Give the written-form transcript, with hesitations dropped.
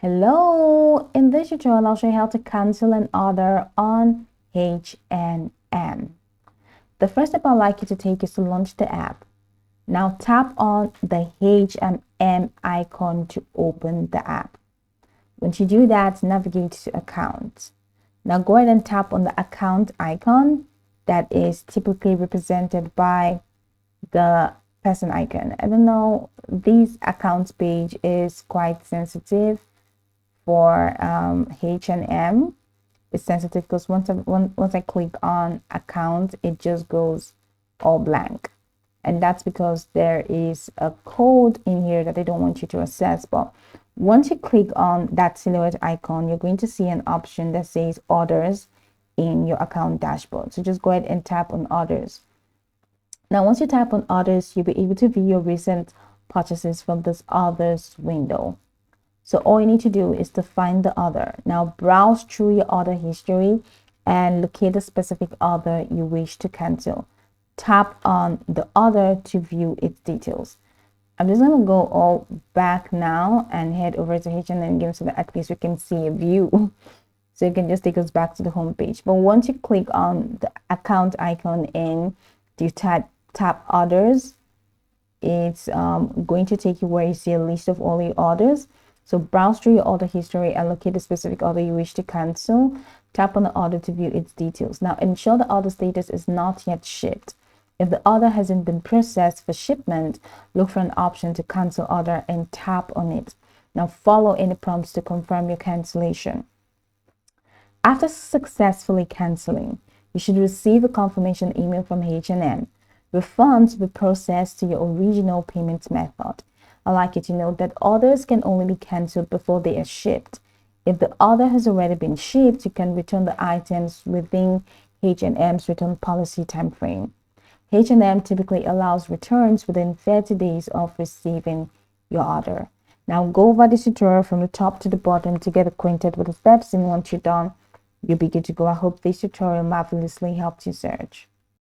Hello, in this tutorial I'll show you how to cancel an order on H&M. The first step I'd like you to take is to launch the app. Now tap on the H&M icon to open the app. Once you do that, navigate to account. Now go ahead and tap on the account icon that is typically represented by the person icon. I don't know, this accounts page is quite sensitive for H&M. It's sensitive because once I click on account, it just goes all blank, and that's because there is a code in here that they don't want you to access. But once you click on that silhouette icon, you're going to see an option that says orders in your account dashboard. So just go ahead and tap on orders. Now once you tap on orders, you'll be able to view your recent purchases from this orders window. So all you need to do is to find the order. Now browse through your order history and locate the specific order you wish to cancel. Tap on the order to view its details. I'm just going to go all back now and head over to H&M again so that at least we can see a view. So you can just take us back to the home page. But once you click on the account icon and you tap orders, it's going to take you where you see a list of all your orders. So browse through your order history and locate the specific order you wish to cancel. Tap on the order to view its details. Now ensure the order status is not yet shipped. If the order hasn't been processed for shipment, look for an option to cancel order and tap on it. Now follow any prompts to confirm your cancellation. After successfully canceling, you should receive a confirmation email from H&M. Refunds will be processed to your original payment method. I'd like you to note that orders can only be cancelled before they are shipped. If the order has already been shipped, you can return the items within H&M's return policy timeframe. H&M typically allows returns within 30 days of receiving your order. Now go over this tutorial from the top to the bottom to get acquainted with the steps, and once you're done, you'll be good to go. I hope this tutorial marvelously helped you search.